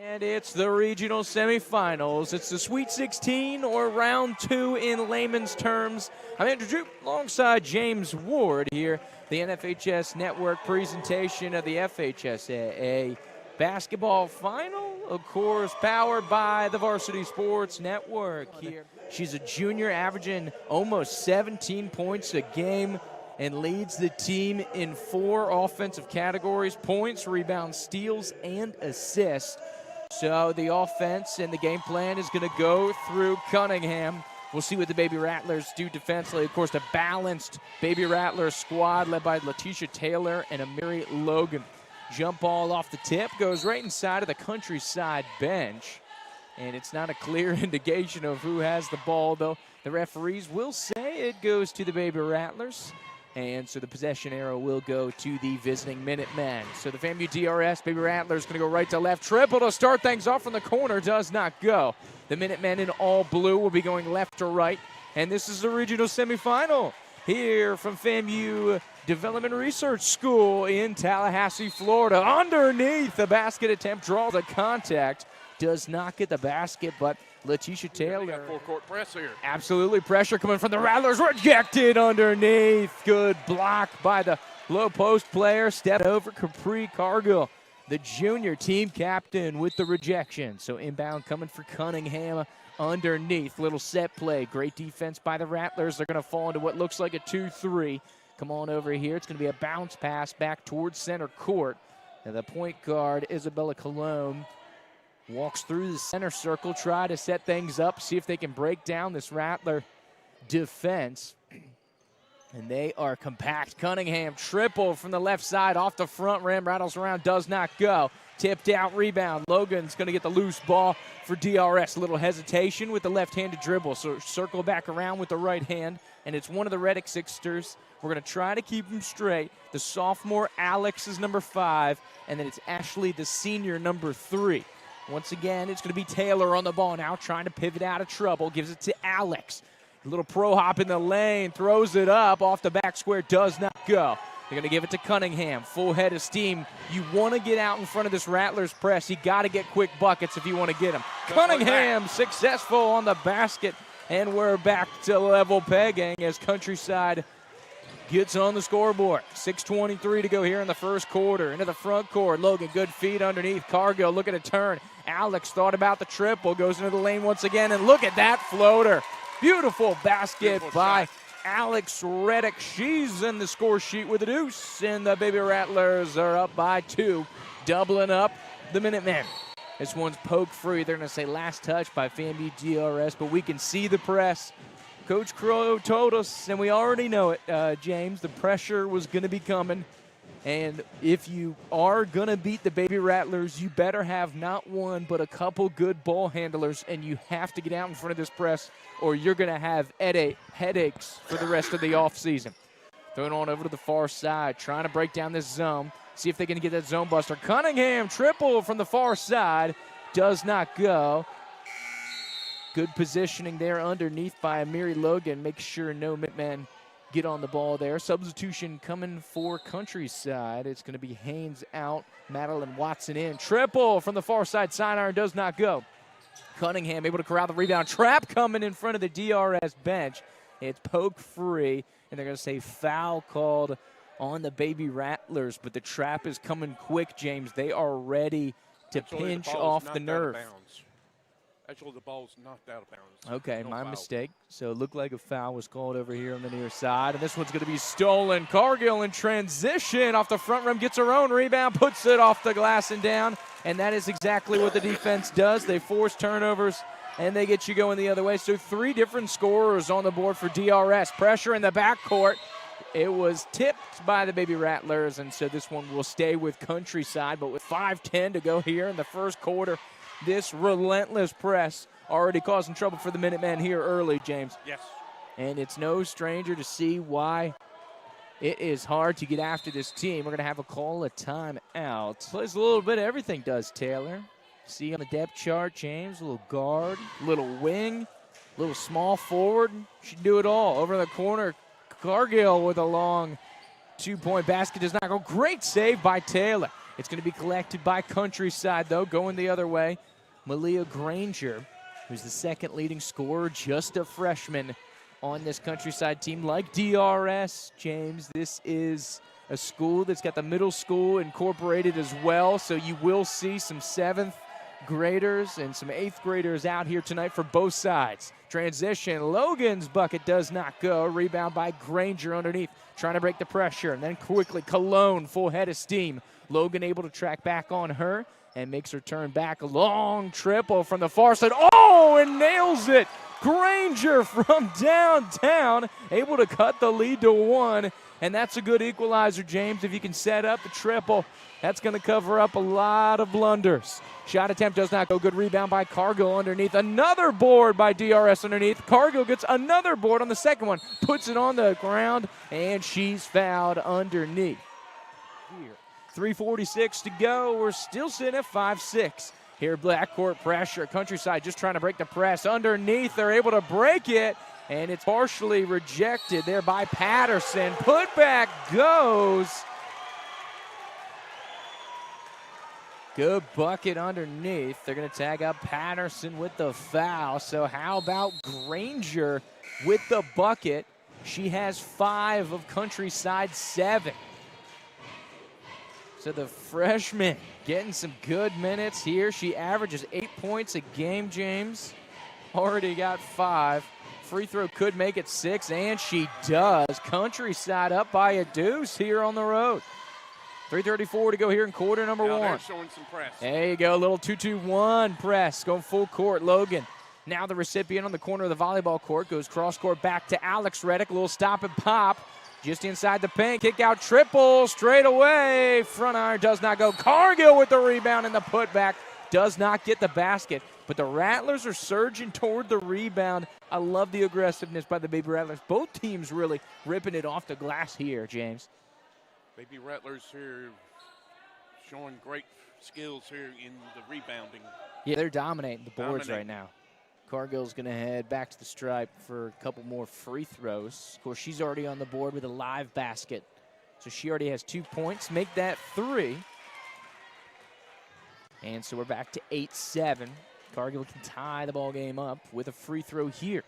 And it's the regional semifinals. It's the Sweet 16 or round 2 in layman's terms. I'm Andrew Droop alongside James Ward here. The NFHS Network presentation of the FHSAA basketball final, of course, powered by the Varsity Sports Network here. She's a junior averaging almost 17 points a game and leads the team in 4 offensive categories: points, rebounds, steals, and assists. So the offense and the game plan is going to go through Cunningham. We'll see what the Baby Rattlers do defensively. Of course, the balanced Baby Rattlers squad led by Letitia Taylor and Amiri Logan. Jump ball off the tip, goes right inside of the Countryside bench. And it's not a clear indication of who has the ball, though. The referees will say it goes to the Baby Rattlers. And so the possession arrow will go to the visiting Minutemen. So the FAMU DRS, Baby Rattlers going to go right to left. Triple to start things off from the corner, does not go. The Minutemen in all blue will be going left to right. And this is the regional semifinal here from FAMU Development Research School in Tallahassee, Florida. Underneath, the basket attempt draws a contact. Does not get the basket, but Letitia Taylor. Full-court press here. Absolutely, pressure coming from the Rattlers. Rejected underneath. Good block by the low post player. Step over Capri Cargill, the junior team captain, with the rejection. So inbound coming for Cunningham underneath. Little set play. Great defense by the Rattlers. They're going to fall into what looks like a 2-3. Come on over here. It's going to be a bounce pass back towards center court. And the point guard, Isabella Colon, walks through the center circle, try to set things up, see if they can break down this Rattler defense. And they are compact. Cunningham triple from the left side off the front rim, rattles around, does not go. Tipped out, rebound. Logan's going to get the loose ball for DRS. A little hesitation with the left-handed dribble. So circle back around with the right hand, and it's one of the Reddick Sixers. We're going to try to keep them straight. The sophomore, Alex, is number 5, and then it's Ashley, the senior, number 3. Once again, it's going to be Taylor on the ball now, trying to pivot out of trouble. Gives it to Alex. A little pro hop in the lane, throws it up off the back square, does not go. They're going to give it to Cunningham. Full head of steam. You want to get out in front of this Rattlers press. You got to get quick buckets if you want to get them. Cunningham successful on the basket, and we're back to level pegging as Countryside gets on the scoreboard. 6:23 to go here in the first quarter. Into the front court. Logan, good feed underneath. Cargill looking to turn. Alex thought about the triple. Goes into the lane once again, and look at that floater. Beautiful basket by Alex Reddick. She's in the score sheet with a deuce, and the Baby Rattlers are up by 2, doubling up the Minutemen. This one's poke free. They're going to say last touch by FAMU DRS, but we can see the press. Coach Crow told us, and we already know it, James, the pressure was going to be coming. And if you are going to beat the Baby Rattlers, you better have not one, but a couple good ball handlers, and you have to get out in front of this press, or you're going to have headaches for the rest of the offseason. Throwing on over to the far side, trying to break down this zone, see if they can get that zone buster. Cunningham, triple from the far side, does not go. Good positioning there underneath by Amiri Logan. Make sure no Minutemen get on the ball there. Substitution coming for Countryside. It's going to be Haynes out, Madeline Watson in. Triple from the far side, sidearm does not go. Cunningham able to corral the rebound. Trap coming in front of the DRS bench. It's poke free, and they're going to say foul called on the Baby Rattlers, but the trap is coming quick, James. They are ready to pinch off the nerve. Actually, the ball's knocked out of bounds. Okay, my mistake. So it looked like a foul was called over here on the near side. And this one's going to be stolen. Cargill in transition off the front rim, gets her own rebound, puts it off the glass and down. And that is exactly what the defense does. They force turnovers, and they get you going the other way. So 3 different scorers on the board for DRS. Pressure in the backcourt. It was tipped by the Baby Rattlers, and so this one will stay with Countryside. But with 5:10 to go here in the first quarter, this relentless press already causing trouble for the Minutemen here early, James. Yes. And it's no stranger to see why it is hard to get after this team. We're going to have a call a timeout. Plays a little bit of everything, does Taylor. See on the depth chart, James, a little guard, a little wing, a little small forward. She can do it all. Over in the corner, Cargill with a long 2-point basket does not go. Great save by Taylor. It's going to be collected by Countryside, though, going the other way. Malia Granger, who's the second leading scorer, just a freshman on this Countryside team. Like DRS, James, this is a school that's got the middle school incorporated as well, so you will see some 7th graders and some 8th graders out here tonight for both sides. Transition, Logan's bucket does not go. Rebound by Granger underneath, trying to break the pressure. And then quickly, Cologne, full head of steam. Logan able to track back on her and makes her turn back. A long triple from the far side. Oh, and nails it. Granger from downtown, able to cut the lead to 1. And that's a good equalizer, James. If you can set up the triple, that's going to cover up a lot of blunders. Shot attempt does not go. Good rebound by Cargill underneath. Another board by DRS underneath. Cargill gets another board on the second one. Puts it on the ground, and she's fouled underneath. Here, 3:46 to go. We're still sitting at 5-6. Here, backcourt pressure. Countryside just trying to break the press. Underneath, they're able to break it. And it's partially rejected there by Patterson. Putback goes. Good bucket underneath. They're going to tag up Patterson with the foul. So how about Granger with the bucket? She has 5 of Countryside's 7. So the freshman getting some good minutes here. She averages 8 points a game, James. Already got 5. Free throw could make it 6, and she does. Countryside up by a deuce here on the road. 3:34 to go here in quarter number 1. They're showing some press. There you go, a little 2-2-1 press, going full court. Logan, now the recipient on the corner of the volleyball court, goes cross court back to Alex Reddick. A little stop and pop, just inside the paint. Kick out triple, straight away. Front iron does not go. Cargill with the rebound and the putback. Does not get the basket, but the Rattlers are surging toward the rebound. I love the aggressiveness by the Baby Rattlers. Both teams really ripping it off the glass here, James. Baby Rattlers here showing great skills here in the rebounding. Yeah, they're dominating the boards right now. Cargill's going to head back to the stripe for a couple more free throws. Of course, she's already on the board with a live basket, so she already has 2 points. Make that 3. And so we're back to 8-7. Cargill can tie the ball game up with a free throw here.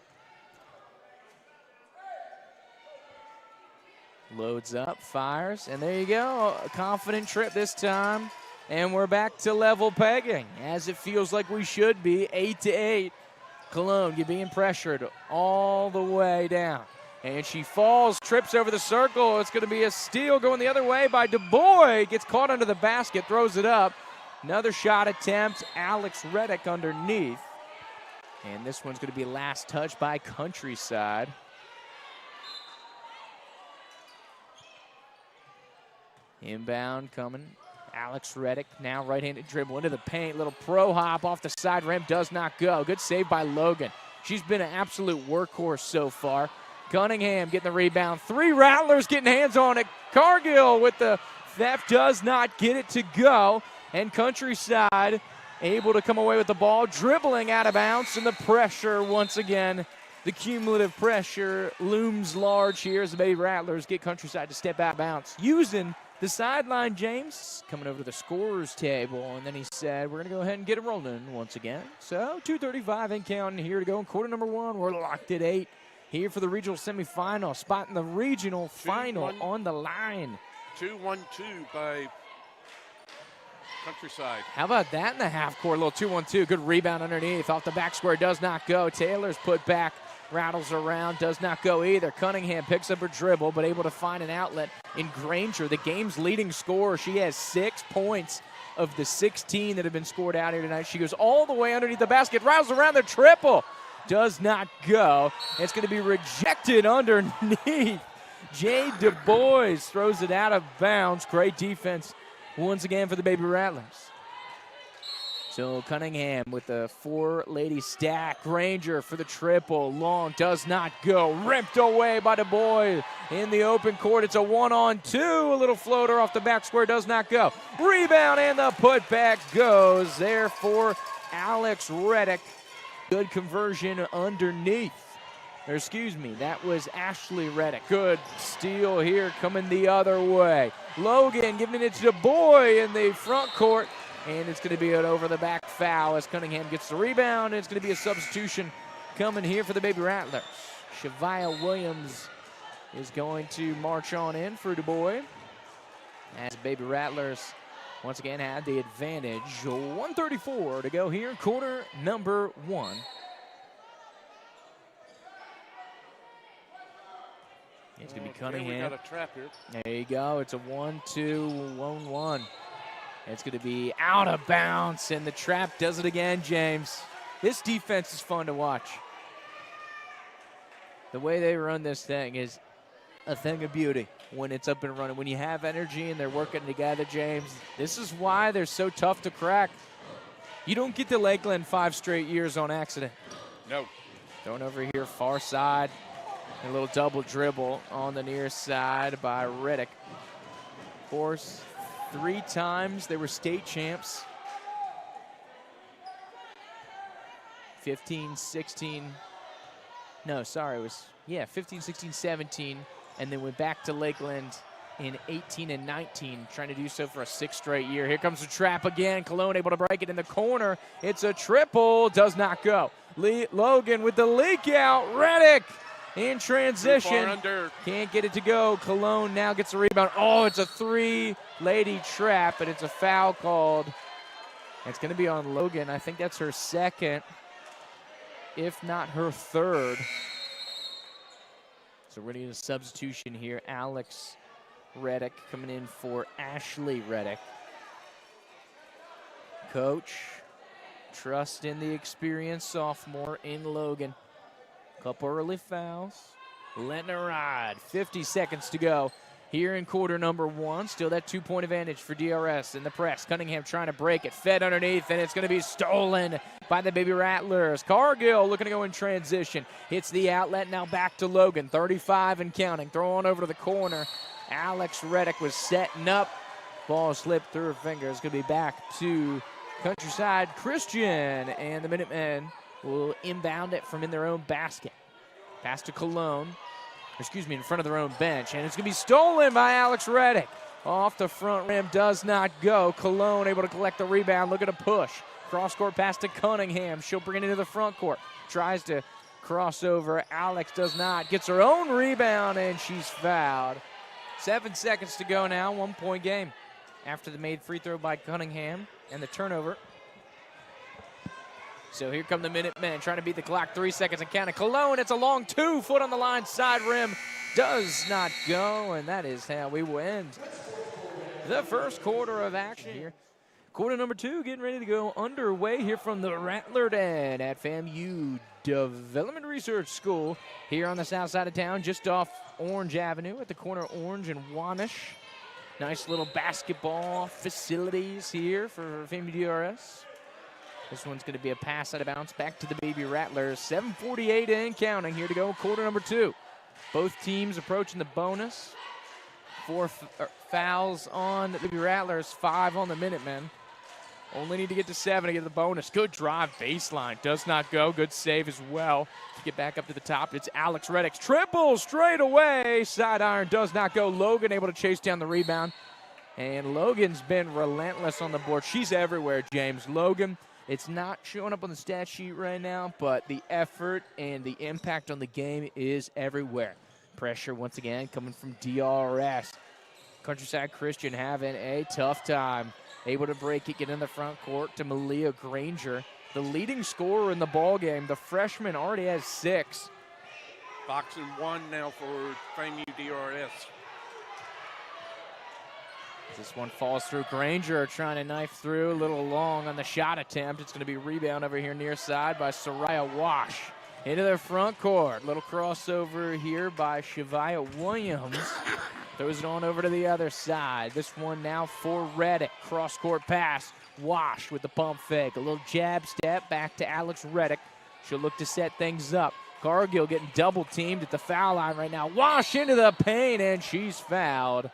Loads up, fires, and there you go. A confident trip this time. And we're back to level pegging, as it feels like we should be, 8-8. Cologne, you're being pressured all the way down. And she falls, trips over the circle. It's going to be a steal going the other way by Du Bois. Gets caught under the basket, throws it up. Another shot attempt, Alex Reddick underneath. And this one's going to be last touch by Countryside. Inbound coming. Alex Reddick now right-handed dribble into the paint. Little pro hop off the side rim, does not go. Good save by Logan. She's been an absolute workhorse so far. Cunningham getting the rebound. 3 Rattlers getting hands on it. Cargill with the theft does not get it to go. And Countryside able to come away with the ball, dribbling out of bounds, and the pressure once again. The cumulative pressure looms large here as the Baby Rattlers get Countryside to step out of bounds. Using the sideline, James, coming over to the scorer's table, and then he said, we're going to go ahead and get it rolling once again. So 2:35 and counting here to go in quarter number 1. We're locked at 8 here for the regional semifinal. Spot in the regional final on the line. 2-1-2 by Countryside. How about that in the half court? A little 2-1-2. Good rebound underneath. Off the back square, does not go. Taylor's put back, rattles around, does not go either. Cunningham picks up her dribble, but able to find an outlet in Granger, the game's leading scorer. She has 6 points of the 16 that have been scored out here tonight. She goes all the way underneath the basket, rattles around the triple. Does not go. It's going to be rejected underneath. Jay Du Bois throws it out of bounds. Great defense once again for the Baby Rattlers. So Cunningham with the 4-lady stack. Granger for the triple. Long does not go. Ripped away by Du Bois in the open court. It's a 1-on-2. A little floater off the back square does not go. Rebound and the putback goes there for Alex Reddick. Good conversion underneath. or excuse me, that was Ashley Reddick. Good steal here coming the other way. Logan giving it to Du Bois in the front court, and it's going to be an over-the-back foul as Cunningham gets the rebound, and it's going to be a substitution coming here for the Baby Rattlers. Shavia Williams is going to march on in for Du Bois, as Baby Rattlers once again had the advantage. 1:34 to go here in quarter number 1. It's going to be Cunningham. Yeah, we got a trap here. There you go. It's a 1-2, 1-1. It's going to be out of bounds, and the trap does it again, James. This defense is fun to watch. The way they run this thing is a thing of beauty when it's up and running. When you have energy and they're working together, James, this is why they're so tough to crack. You don't get to Lakeland 5 straight years on accident. No. Thrown over here, far side. A little double dribble on the near side by Reddick. Of course, 3 times they were state champs. 15, 16. No, sorry, it was, 15, 16, 17. And then went back to Lakeland in 18 and 19, trying to do so for a 6th straight year. Here comes the trap again. Cologne able to break it in the corner. It's a triple, does not go. Logan with the leak out. Reddick in transition. Can't get it to go. Cologne now gets the rebound. Oh, it's a 3-lady trap, and it's a foul called. It's going to be on Logan. I think that's her 2nd, if not her 3rd. So we're going to get a substitution here. Alex Reddick coming in for Ashley Reddick. Coach, trust in the experienced sophomore in Logan. Couple early fouls. Letting it ride. 50 seconds to go here in quarter number 1. Still that 2-point advantage for DRS in the press. Cunningham trying to break it. Fed underneath, and it's going to be stolen by the Baby Rattlers. Cargill looking to go in transition. Hits the outlet, now back to Logan. 35 and counting. Throw on over to the corner. Alex Reddick was setting up. Ball slipped through her fingers. Going to be back to Countryside Christian, and the Minutemen will inbound it from in their own basket. Pass to Cologne. In front of their own bench. And it's going to be stolen by Alex Reddick. Off the front rim, does not go. Cologne able to collect the rebound, looking to push. Cross-court pass to Cunningham. She'll bring it into the front court. Tries to cross over. Alex does not. Gets her own rebound, and she's fouled. 7 seconds to go now. 1-point game. After the made free throw by Cunningham and the turnover. So here come the Minutemen trying to beat the clock. 3 seconds and counting. Cologne, it's a long 2-foot on the line. Side rim does not go, and that is how we will end the first quarter of action here. Quarter number 2 getting ready to go underway here from the Rattler Den at FAMU Development Research School here on the south side of town, just off Orange Avenue at the corner of Orange and Wanish. Nice little basketball facilities here for FAMU DRS. This one's going to be a pass out of bounds back to the Baby Rattlers. 7:48 and counting here to go, quarter number 2. Both teams approaching the bonus. 4 fouls on the Baby Rattlers, 5 on the Minutemen. Only need to get to 7 to get the bonus. Good drive, baseline, does not go. Good save as well to get back up to the top. It's Alex Reddick's triple straight away. Side iron does not go. Logan able to chase down the rebound. And Logan's been relentless on the board. She's everywhere, James. Logan, it's not showing up on the stat sheet right now, but the effort and the impact on the game is everywhere. Pressure once again coming from DRS. Countryside Christian having a tough time. Able to break it, get in the front court to Malia Granger, the leading scorer in the ball game. The freshman already has 6. Boxing 1 now for FAMU DRS. This one falls through. Granger trying to knife through, a little long on the shot attempt. It's going to be rebound over here near side by Soraya Wash. Into their front court. Little crossover here by Shavia Williams. Throws it on over to the other side. This one now for Reddick. Cross-court pass. Wash with the pump fake. A little jab step back to Alex Reddick. She'll look to set things up. Cargill getting double-teamed at the foul line right now. Wash into the paint, and she's fouled.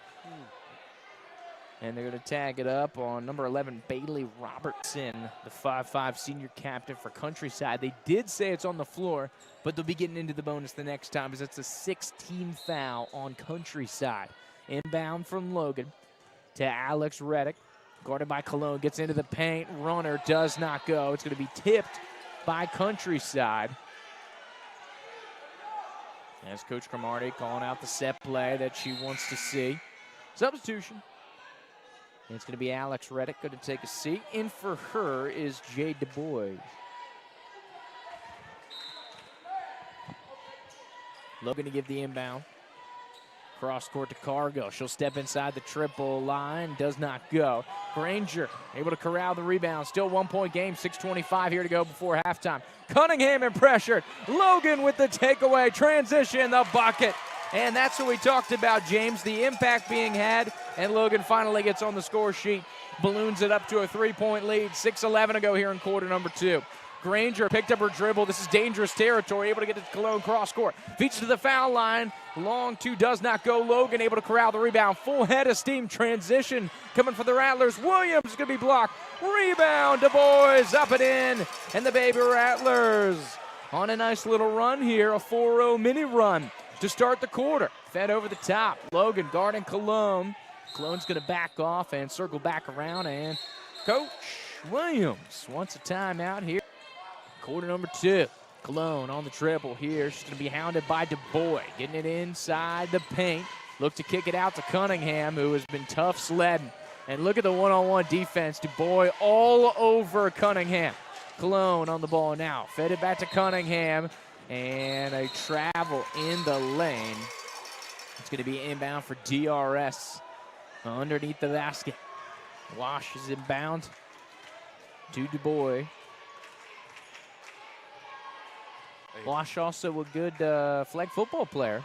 And they're going to tag it up on number 11, Bailey Robertson, the 5'5" senior captain for Countryside. They did say it's on the floor, but they'll be getting into the bonus the next time as it's a 6-team foul on Countryside. Inbound from Logan to Alex Reddick. Guarded by Cologne, gets into the paint. Runner does not go. It's going to be tipped by Countryside. As Coach Cromartie calling out the set play that she wants to see. Substitution. And it's going to be Alex Reddick going to take a seat. In for her is Jade Du Bois. Logan to give the inbound. Cross court to Cargill. She'll step inside the triple line. Does not go. Granger able to corral the rebound. Still 1-point game. 6:25 here to go before halftime. Cunningham in pressure. Logan with the takeaway. Transition, the bucket. And that's what we talked about, James. The impact being had. And Logan finally gets on the score sheet. Balloons it up to a 3-point lead. 6:11 to go here in quarter number 2. Granger picked up her dribble. This is dangerous territory. Able to get to Cologne cross court. Feeds to the foul line. Long two does not go. Logan able to corral the rebound. Full head of steam. Transition coming for the Rattlers. Williams is going to be blocked. Rebound. Du Bois up and in. And the Baby Rattlers on a nice little run here. A 4-0 mini run to start the quarter. Fed over the top. Logan guarding Cologne. Cologne's going to back off and circle back around. And Coach Williams wants a timeout here. Quarter number 2. Cologne on the dribble here. She's going to be hounded by Du Bois. Getting it inside the paint. Look to kick it out to Cunningham, who has been tough sledding. And look at the one-on-one defense. Du Bois all over Cunningham. Cologne on the ball now. Fed it back to Cunningham. And a travel in the lane. It's going to be inbound for DRS underneath the basket. Wash is inbound to Du Bois. Wash also a good flag football player.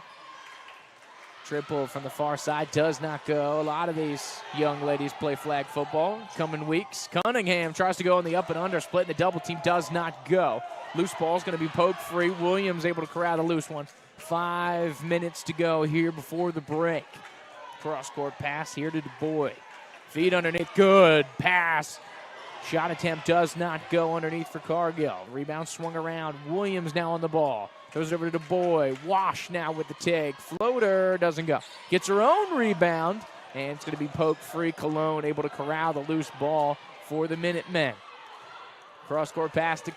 Triple from the far side does not go. A lot of these young ladies play flag football coming weeks. Cunningham tries to go on the up and under. Split in the double team does not go. Loose ball is going to be poked free. Williams able to corral the loose one. 5 minutes to go here before the break. Cross-court pass here to Du Bois. Feed underneath. Good pass. Shot attempt does not go underneath for Cargill. Rebound swung around. Williams now on the ball. Goes over to Du Bois. Wash now with the take. Floater doesn't go. Gets her own rebound. And it's going to be poked free. Cologne able to corral the loose ball for the Minutemen. Cross-court pass to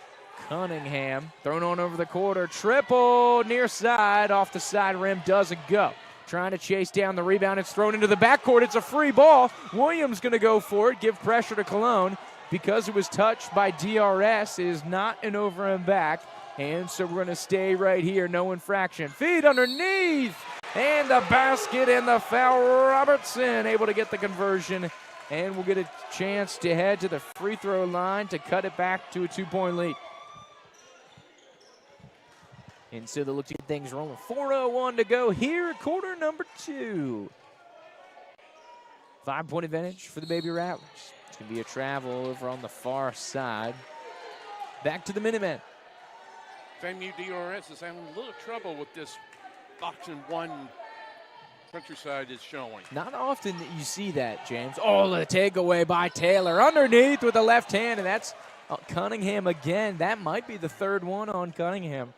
Cunningham. Thrown on over the quarter. Triple near side. Off the side rim. Doesn't go. Trying to chase down the rebound. It's thrown into the backcourt. It's a free ball. Williams going to go for it. Give pressure to Cologne. Because it was touched by DRS, it is not an over and back. And so we're going to stay right here. No infraction. Feed underneath. And the basket and the foul. Robertson able to get the conversion. And we'll get a chance to head to the free throw line to cut it back to a 2-point lead. And so they look to get things rolling. 4:01 to go here, quarter number 2. 5-point advantage for the Baby Rattlers. It's going to be a travel over on the far side. Back to the Minutemen. FAMU DRS is having a little trouble with this boxing one Countryside is showing. Not often that you see that, James. Oh, the takeaway by Taylor. Underneath with the left hand, and that's Cunningham again. That might be the third one on Cunningham.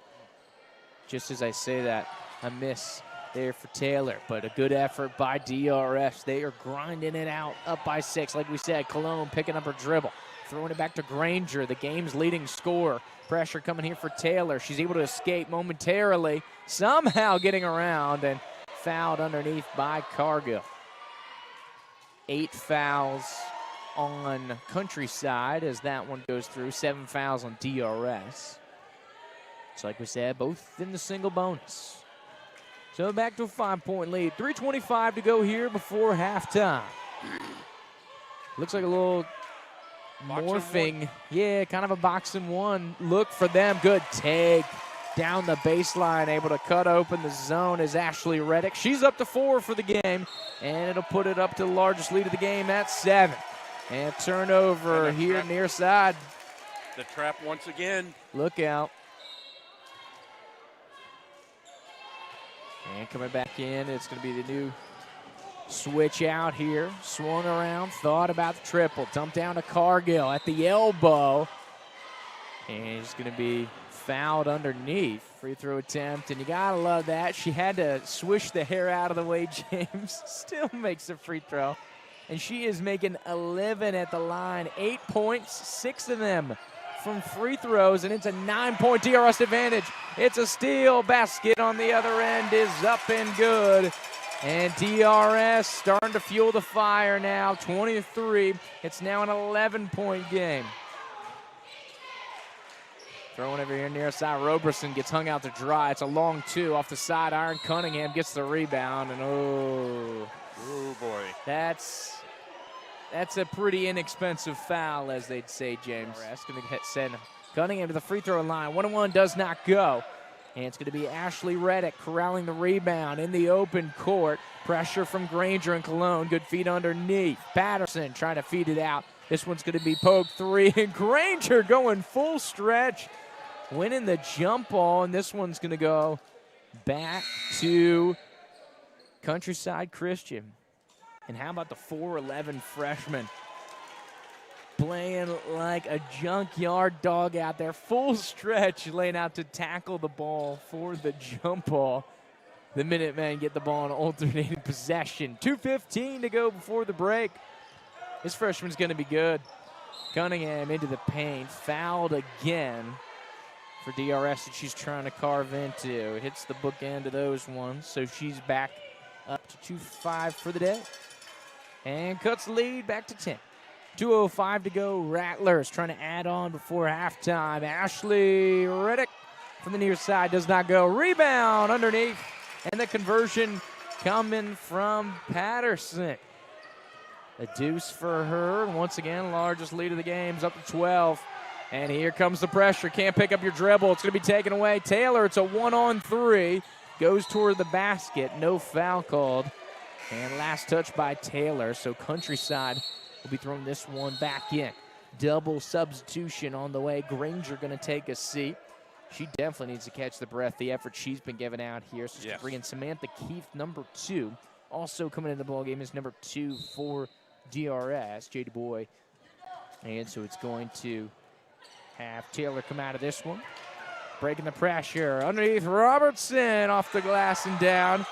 Just as I say that, a miss there for Taylor, but a good effort by DRS. They are grinding it out, up by 6. Like we said, Cologne picking up her dribble, throwing it back to Granger, the game's leading scorer. Pressure coming here for Taylor. She's able to escape momentarily, somehow getting around, and fouled underneath by Cargill. 8 fouls on Countryside as that one goes through. 7 fouls on DRS. So like we said, both in the single bonus. So back to a 5-point lead. 3:25 to go here before halftime. Looks like a little morphing. Yeah, kind of a boxing one look for them. Good take down the baseline. Able to cut open the zone is Ashley Reddick. She's up to 4 for the game. And it'll put it up to the largest lead of the game at 7. And turnover here trap, near side. The trap once again. Look out. And coming back in, it's going to be the new Switch out here, swung around, thought about the triple. Dump down to Cargill at the elbow. And he's going to be fouled underneath. Free throw attempt, and you got to love that. She had to swish the hair out of the way. James still makes a free throw. And she is making 11 at the line. 8 points, 6 of them from free throws, and it's a 9-point DRS advantage. It's a steal. Basket on the other end is up and good. And DRS starting to fuel the fire now, 23. It's now an 11-point game. Throwing over here near side. Roberson gets hung out to dry. It's a long two off the side iron. Cunningham gets the rebound, and oh boy. That's a pretty inexpensive foul, as they'd say, James. That's going to send Cunningham to the free throw line. 1-1 does not go. And it's going to be Ashley Reddick corralling the rebound in the open court. Pressure from Granger and Cologne. Good feed underneath. Patterson trying to feed it out. This one's going to be poked three. And Granger going full stretch, winning the jump ball. And this one's going to go back to Countryside Christian. And how about the 4'11" freshman? Playing like a junkyard dog out there. Full stretch, laying out to tackle the ball for the jump ball. The Minutemen get the ball in alternating possession. 2:15 to go before the break. This freshman's going to be good. Cunningham into the paint. Fouled again for DRS that she's trying to carve into. Hits the bookend of those ones, so she's back up to 2-5 for the day. And cuts the lead back to 10. 2:05 to go. Rattlers trying to add on before halftime. Ashley Reddick from the near side does not go. Rebound underneath. And the conversion coming from Patterson. A deuce for her. Once again, largest lead of the game is up to 12. And here comes the pressure. Can't pick up your dribble. It's going to be taken away. Taylor, it's a 1-on-3. Goes toward the basket. No foul called. And last touch by Taylor. So Countryside will be throwing this one back in. Double substitution on the way. Granger going to take a seat. She definitely needs to catch the breath, the effort she's been giving out here. So she's bringing Samantha Keith, number 2. Also coming into the ballgame is number 2 for DRS, J.D. Boy. And so it's going to have Taylor come out of this one. Breaking the pressure. Underneath Robertson, off the glass and down.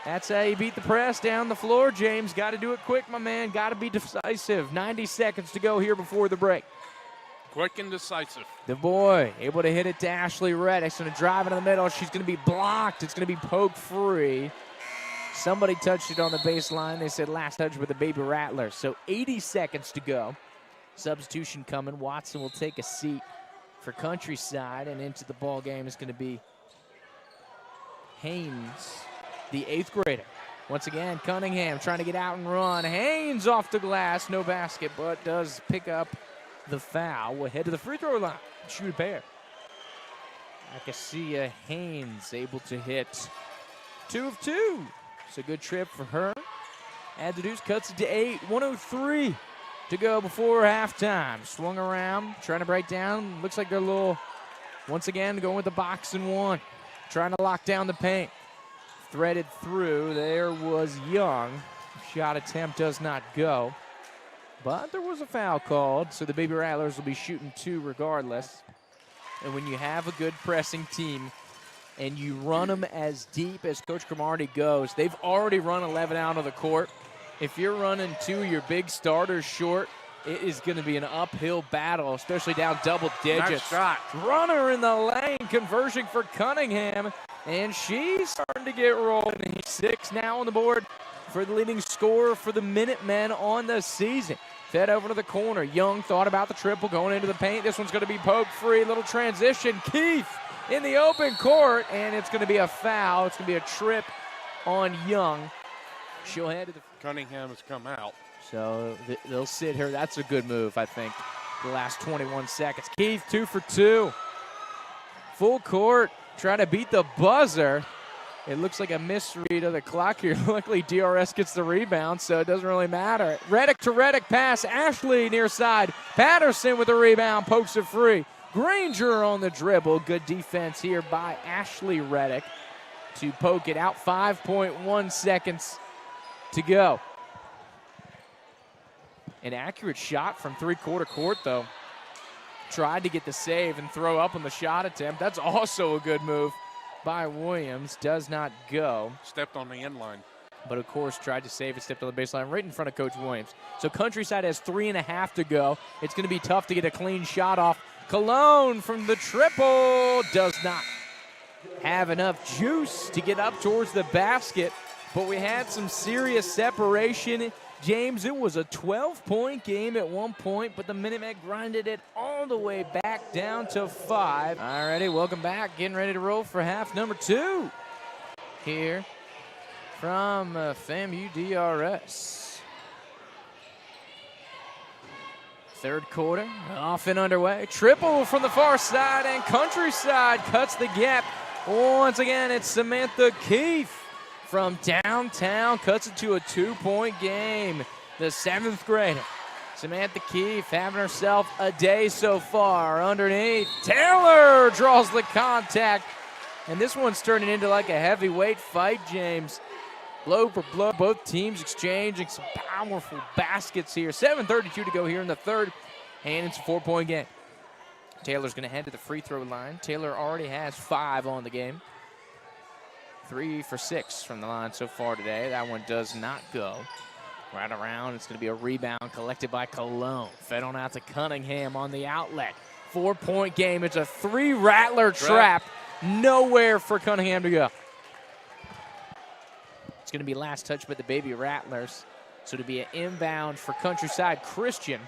That's how you beat the press down the floor, James. Got to do it quick, my man. Got to be decisive. 90 seconds to go here before the break. Quick and decisive. The boy able to hit it to Ashley Reddick. Going to drive into the middle. She's going to be blocked. It's going to be poked free. Somebody touched it on the baseline. They said last touch with the Baby Rattler. So 80 seconds to go. Substitution coming. Watson will take a seat for Countryside. And into the ball game is going to be Haynes, the 8th grader. Once again, Cunningham trying to get out and run. Haynes off the glass. No basket, but does pick up the foul. We'll head to the free throw line. Shoot a pair. Acacia Haynes able to hit 2 of 2. It's a good trip for her. Add the deuce, cuts it to 8. 1:03 to go before halftime. Swung around, trying to break down. Looks like they're a little, once again, going with the box and one. Trying to lock down the paint. Threaded through. There was Young. Shot attempt does not go. But there was a foul called, so the Baby Rattlers will be shooting 2 regardless. And when you have a good pressing team and you run them as deep as Coach Cromartie goes, they've already run 11 out of the court. If you're running 2 of your big starters short, it is going to be an uphill battle, especially down double digits. Nice shot. Runner in the lane, conversion for Cunningham. And she's starting to get rolling. He's 6 now on the board for the leading scorer for the Minutemen on the season. Fed over to the corner. Young thought about the triple going into the paint. This one's going to be poked free. Little transition. Keith in the open court, and it's going to be a foul. It's going to be a trip on Young. She'll head to the... Cunningham has come out. So they'll sit here. That's a good move, I think. The last 21 seconds. Keith 2 for 2. Full court. Trying to beat the buzzer. It looks like a misread of the clock here. Luckily, DRS gets the rebound, so it doesn't really matter. Reddick to Reddick pass. Ashley near side. Patterson with the rebound. Pokes it free. Granger on the dribble. Good defense here by Ashley Reddick to poke it out. 5.1 seconds to go. An accurate shot from three-quarter court, though. Tried to get the save and throw up on the shot attempt. That's also a good move by Williams. Does not go. Stepped on the end line. But, of course, tried to save it, stepped on the baseline right in front of Coach Williams. So Countryside has 3.5 to go. It's going to be tough to get a clean shot off. Cologne from the triple does not have enough juice to get up towards the basket. But we had some serious separation. James, it was a 12-point game at one point, but the Minutemen grinded it all the way back down to 5. Alrighty, welcome back. Getting ready to roll for half number 2 here from FAMU DRS. Third quarter, off and underway. Triple from the far side, and Countryside cuts the gap. Once again, it's Samantha Keefe from downtown, cuts it to a 2-point game. The 7th grader, Samantha Keefe, having herself a day so far. Underneath, Taylor draws the contact. And this one's turning into like a heavyweight fight, James. Blow for blow, both teams exchanging some powerful baskets here. 7:32 to go here in the third, and it's a 4-point game. Taylor's going to head to the free throw line. Taylor already has 5 on the game. 3 for 6 from the line so far today. That one does not go. Right around, it's going to be a rebound collected by Cologne. Fed on out to Cunningham on the outlet. 4-point game. It's a 3-rattler trap. Nowhere for Cunningham to go. It's going to be last touch by the Baby Rattlers. So to be an inbound for Countryside Christian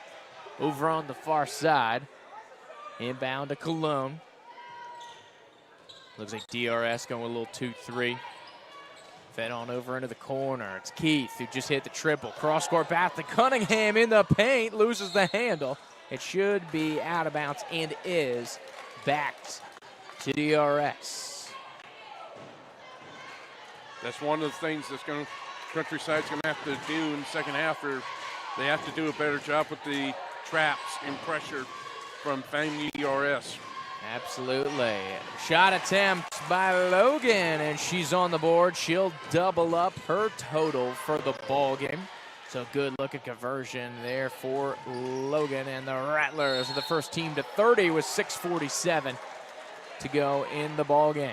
over on the far side. Inbound to Cologne. Looks like DRS going with a little 2-3. Fed on over into the corner. It's Keith who just hit the triple. Cross-court pass to Cunningham in the paint. Loses the handle. It should be out of bounds and is backed to DRS. That's one of the things that's going to Countryside's going to have to do in the second half. Or they have to do a better job with the traps and pressure from FAMU DRS. Absolutely. Shot attempt by Logan, and she's on the board. She'll double up her total for the ball game. So good look at conversion there for Logan, and the Rattlers are the first team to 30 with 6:47 to go in the ball game.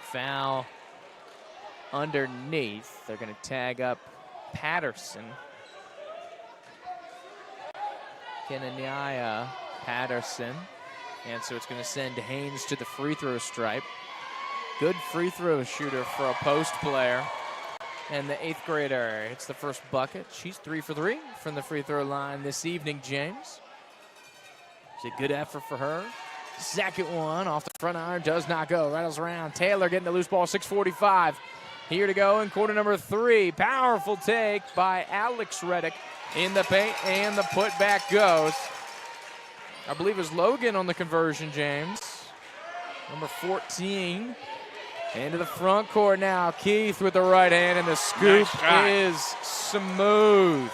Foul underneath. They're going to tag up Patterson. Kenania Patterson. And so it's going to send Haynes to the free throw stripe. Good free throw shooter for a post player. And the 8th grader hits the first bucket. She's 3 for 3 from the free throw line this evening, James. It's a good effort for her. Second one off the front iron does not go. Rattles around. Taylor getting the loose ball. 6:45 here to go in quarter number 3. Powerful take by Alex Reddick in the paint, and the putback goes. I believe it was Logan on the conversion, James. Number 14. Into the front court now. Keith with the right hand, and the scoop is smooth.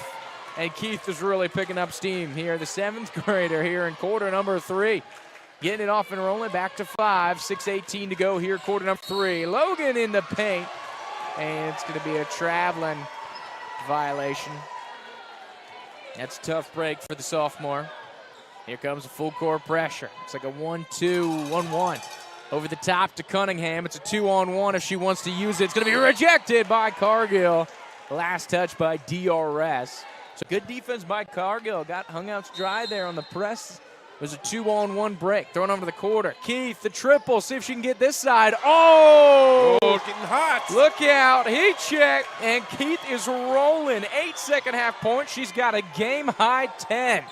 And Keith is really picking up steam here. The 7th grader here in quarter number 3. Getting it off and rolling back to 5. 6:18 to go here, quarter number 3. Logan in the paint. And it's going to be a traveling violation. That's a tough break for the sophomore. Here comes a full court pressure. It's like a 1-2, 1-1. Over the top to Cunningham. It's a 2-on-1 if she wants to use it. It's going to be rejected by Cargill. Last touch by DRS. So good defense by Cargill. Got hung out to dry there on the press. It was a 2-on-1 break. Thrown over to the quarter. Keith, the triple. See if she can get this side. Oh! Getting hot. Look out. Heat check. And Keith is rolling. 8 second-half points. She's got a game-high 10.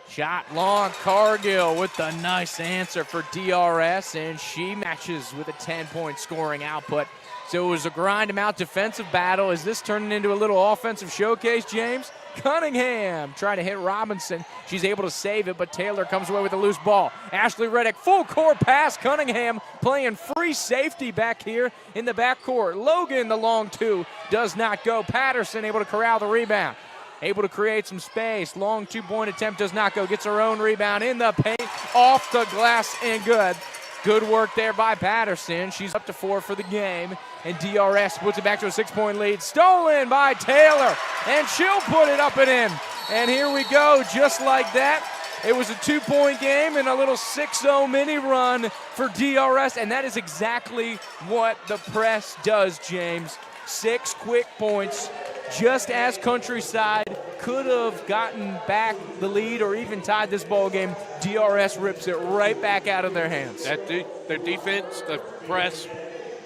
Shot long, Cargill with the nice answer for DRS, and she matches with a 10-point scoring output. So it was a grind-em-out defensive battle. Is this turning into a little offensive showcase, James? Cunningham trying to hit Robinson. She's able to save it, but Taylor comes away with a loose ball. Ashley Reddick, full court pass. Cunningham playing free safety back here in the backcourt. Logan, the long 2, does not go. Patterson able to corral the rebound. Able to create some space. Long 2-point attempt does not go. Gets her own rebound in the paint. Off the glass and good. Good work there by Patterson. She's up to 4 for the game. And DRS puts it back to a 6-point lead. Stolen by Taylor. And she'll put it up and in. And here we go, just like that. It was a 2-point game and a little 6-0 mini run for DRS. And that is exactly what the press does, James. 6 quick points, just as Countryside could have gotten back the lead or even tied this ball game. DRS rips it right back out of their hands. Their defense, the press,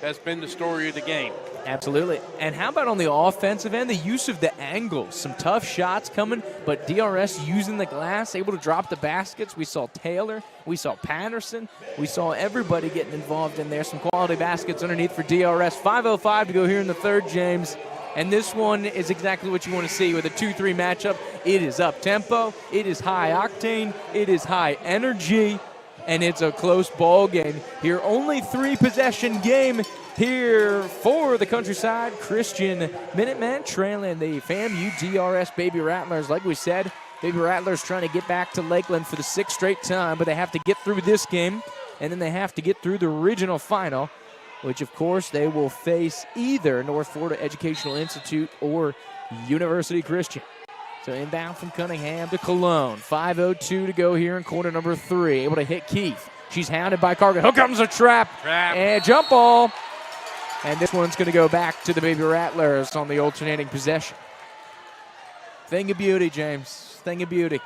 has been the story of the game. Absolutely. And how about on the offensive end, the use of the angles? Some tough shots coming, but DRS using the glass, able to drop the baskets. We saw Taylor, we saw Patterson, we saw everybody getting involved in there. Some quality baskets underneath for DRS. 5:05 to go here in the third, James. And this one is exactly what you want to see with a 2-3 matchup. It is up-tempo, it is high-octane, it is high energy, and it's a close ball game here. Only 3-possession game here for the Countryside Christian Minutemen, trailing the FAMU DRS Baby Rattlers. Like we said, Baby Rattlers trying to get back to Lakeland for the 6th straight time, but they have to get through this game, and then they have to get through the regional final, which, of course, they will face either North Florida Educational Institute or University Christian. So inbound from Cunningham to Cologne. 5:02 to go here in quarter number 3. Able to hit Keith. She's hounded by Cargill. Here comes a trap. And jump ball. And this one's going to go back to the Baby Rattlers on the alternating possession. Thing of beauty, James. Thing of beauty.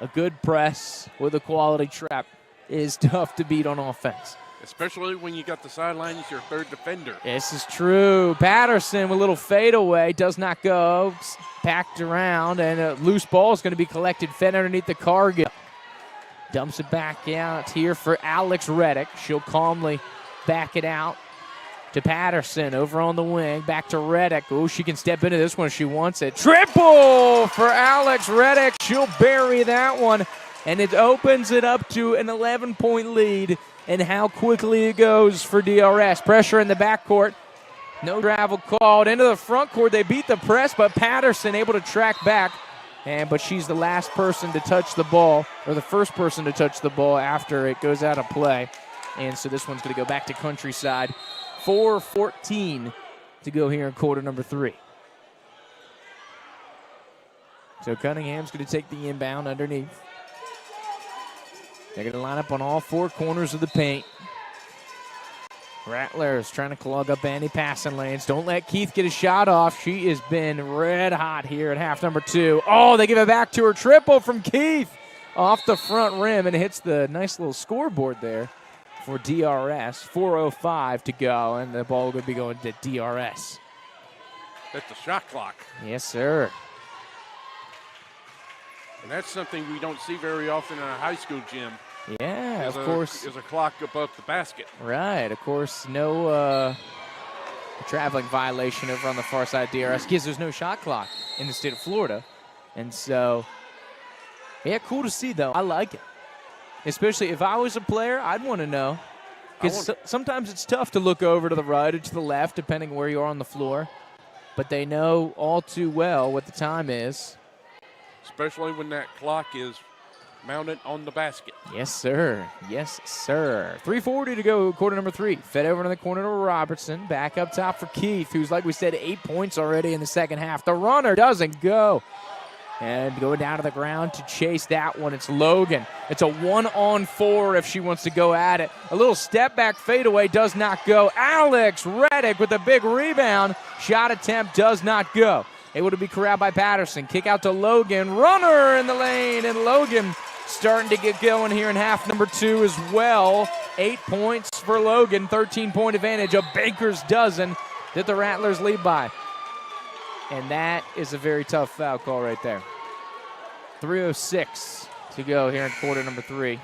A good press with a quality trap is tough to beat on offense. Especially when you got the sideline as your third defender. This is true. Patterson with a little fadeaway. Does not go. Packed around, and a loose ball is going to be collected, fed underneath the Cargill. Dumps it back out here for Alex Reddick. She'll calmly back it out to Patterson over on the wing. Back to Reddick. Oh, she can step into this one if she wants it. Triple for Alex Reddick. She'll bury that one, and it opens it up to an 11-point lead. And how quickly it goes for DRS. Pressure in the backcourt. No travel called. Into the front court. They beat the press, but Patterson able to track back. But she's the last person to touch the ball, or the first person to touch the ball after it goes out of play. And so this one's going to go back to Countryside. 4:14 to go here in quarter number 3. So Cunningham's going to take the inbound underneath. They're going to line up on all 4 corners of the paint. Rattlers trying to clog up any passing lanes. Don't let Keith get a shot off. She has been red hot here at half number 2. Oh, they give it back to her. Triple from Keith off the front rim, and it hits the nice little scoreboard there for DRS. 4:05 to go, and the ball will be going to DRS. That's the shot clock. Yes, sir. And that's something we don't see very often in a high school gym. Yeah, of course. There's a clock above the basket. Right, of course, no traveling violation over on the far side of DRS because there's no shot clock in the state of Florida. And so, yeah, cool to see, though. I like it. Especially if I was a player, I'd want to know. Because sometimes it's tough to look over to the right or to the left, depending where you are on the floor. But they know all too well what the time is. Especially when that clock is mounted on the basket. Yes, sir. Yes, sir. 3:40 to go, quarter number 3. Fed over to the corner to Robertson. Back up top for Keith, who's, like we said, 8 points already in the second half. The runner doesn't go. And going down to the ground to chase that one, it's Logan. It's a 1-on-4 if she wants to go at it. A little step back fadeaway does not go. Alex Reddick with a big rebound. Shot attempt does not go. Able to be corralled by Patterson. Kick out to Logan. Runner in the lane, and Logan starting to get going here in half number 2 as well. 8 points for Logan, 13-point advantage, a baker's dozen that the Rattlers lead by. And that is a very tough foul call right there. 3:06 to go here in quarter number 3.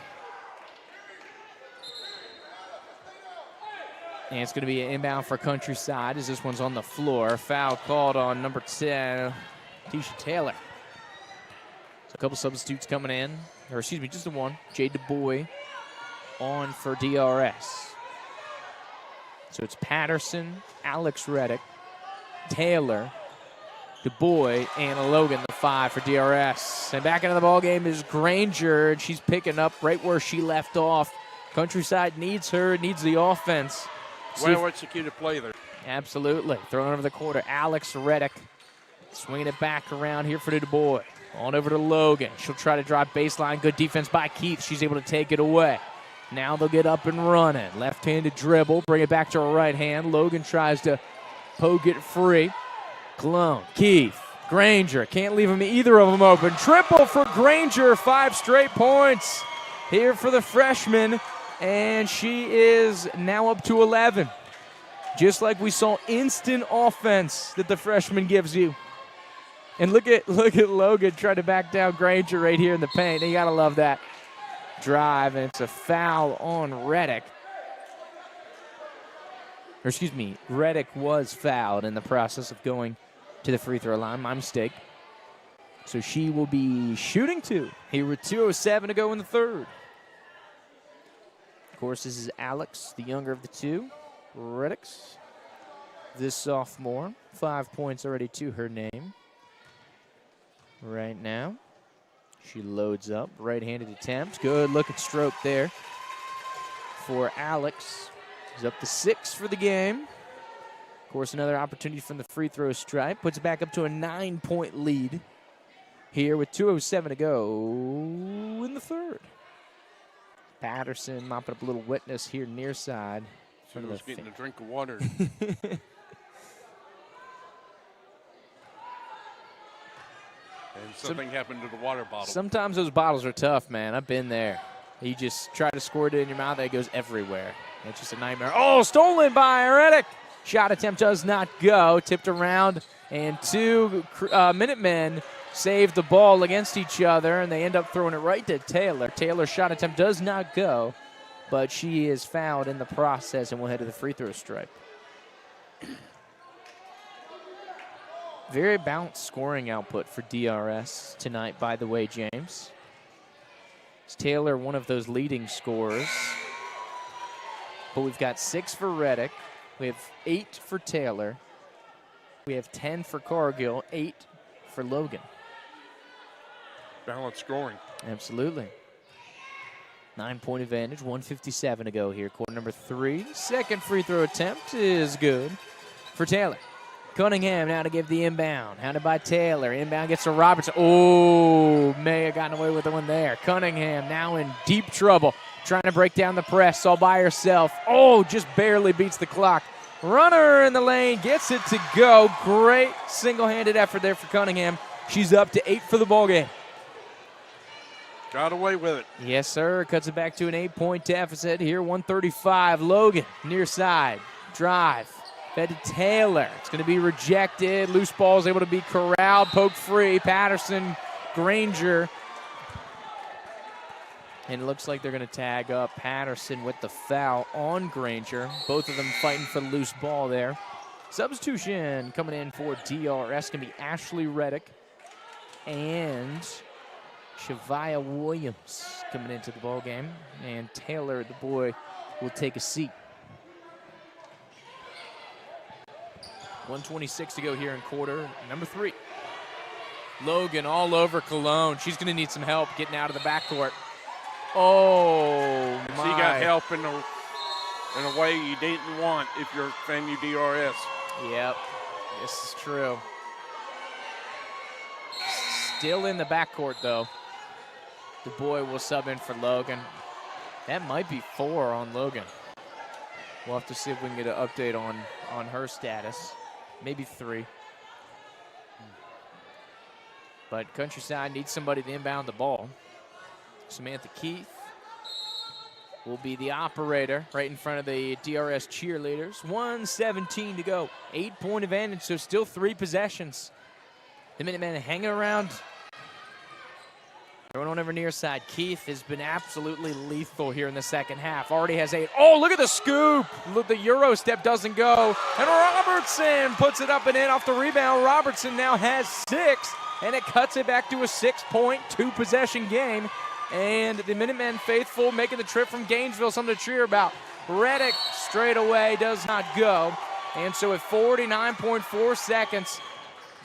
And it's going to be an inbound for Countryside as this one's on the floor. Foul called on number 10, Tisha Taylor. So a couple substitutes coming in. Or excuse me, just the one. Jade DuBois on for DRS. So it's Patterson, Alex Reddick, Taylor, DuBois, and Logan, the 5 for DRS. And back into the ballgame is Granger, and she's picking up right where she left off Countryside needs her, needs the offense. Well executed play there. Absolutely. Throwing over the quarter. Alex Reddick swinging it back around here for the Du Bois. On over to Logan. She'll try to drive baseline. Good defense by Keith. She's able to take it away. Now they'll get up and running. Left-handed dribble. Bring it back to her right hand. Logan tries to poke it free. Cologne. Keith. Granger. Can't leave either of them open. Triple for Granger. 5 straight points here for the freshman. And she is now up to 11. Just like we saw instant offense that the freshman gives you. And look at Logan trying to back down Granger right here in the paint. You got to love that drive, and it's a foul on Reddick. Or excuse me, Reddick was fouled in the process of going to the free throw line. My mistake. So she will be shooting 2 here with 2:07 to go in the third. Of course, this is Alex, the younger of the two. Reddick's this sophomore. 5 points already to her name. Right now, she loads up. Right-handed attempt. Good looking stroke there for Alex. He's up to 6 for the game. Of course, another opportunity from the free throw stripe. Puts it back up to a 9-point lead here with 2:07 to go in the third. Patterson mopping up a little wetness here near side. She was getting a drink of water. And something happened to the water bottle. Sometimes those bottles are tough, man. I've been there. You just try to squirt it in your mouth, and it goes everywhere. It's just a nightmare. Oh, stolen by Reddick. Shot attempt does not go. Tipped around, and 2 Minutemen save the ball against each other, and they end up throwing it right to Taylor. Taylor's shot attempt does not go, but she is fouled in the process, and will head to the free throw stripe. Very balanced scoring output for DRS tonight, by the way, James. Is Taylor one of those leading scorers? But we've got 6 for Reddick. We have 8 for Taylor. We have 10 for Cargill, 8 for Logan. Balanced scoring. Absolutely. 9-point advantage, 1:57 to go here. Quarter number 3. Second free throw attempt is good for Taylor. Cunningham now to give the inbound. Hounded by Taylor. Inbound gets to Robertson. Oh, may have gotten away with the one there. Cunningham now in deep trouble. Trying to break down the press all by herself. Oh, just barely beats the clock. Runner in the lane. Gets it to go. Great single-handed effort there for Cunningham. She's up to 8 for the ballgame. Got away with it. Yes, sir. Cuts it back to an 8-point deficit here. 135. Logan near side. Drive. Fed to Taylor. It's going to be rejected. Loose ball is able to be corralled. Poked free. Patterson, Granger. And it looks like they're going to tag up Patterson with the foul on Granger. Both of them fighting for the loose ball there. Substitution coming in for DRS going to be Ashley Reddick and Shavia Williams coming into the ball game. And Taylor, the boy, will take a seat. 1:26 to go here in quarter number 3. Logan all over Cologne. She's going to need some help getting out of the backcourt. Oh, my. She got help in a way you didn't want if you're FAMU DRS. Yep, this is true. Still in the backcourt, though. The boy will sub in for Logan. That might be 4 on Logan. We'll have to see if we can get an update on her status. Maybe 3. But Countryside needs somebody to inbound the ball. Samantha Keith will be the operator right in front of the DRS cheerleaders. 1:17 to go. 8-point advantage, so still 3 possessions. The Minutemen hanging around. Going on over near side. Keith has been absolutely lethal here in the second half. Already has 8. Oh, look at the scoop. Look, the Euro step doesn't go. And Robertson puts it up and in off the rebound. Robertson now has 6, and it cuts it back to a 6-point, 2-possession game. And the Minutemen faithful making the trip from Gainesville, something to cheer about. Reddick straight away does not go. And so at 49.4 seconds,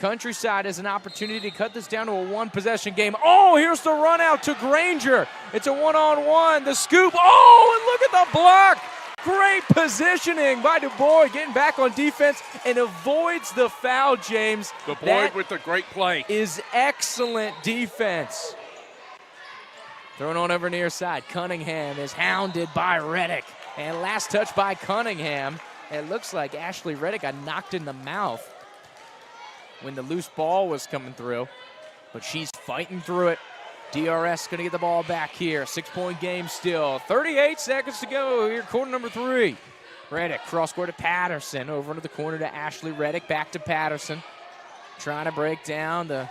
Countryside has an opportunity to cut this down to a one-possession game. Oh, here's the run out to Granger. It's a one-on-one. The scoop. Oh, and look at the block. Great positioning by DuBois, getting back on defense and avoids the foul, James. DuBois with a great play. Is excellent defense. Thrown on over near side. Cunningham is hounded by Reddick. And last touch by Cunningham. It looks like Ashley Reddick got knocked in the mouth when the loose ball was coming through. But she's fighting through it. DRS going to get the ball back here. 6-point game still. 38 seconds to go here, quarter number 3. Reddick, cross court to Patterson. Over into the corner to Ashley Reddick. Back to Patterson. Trying to break down the,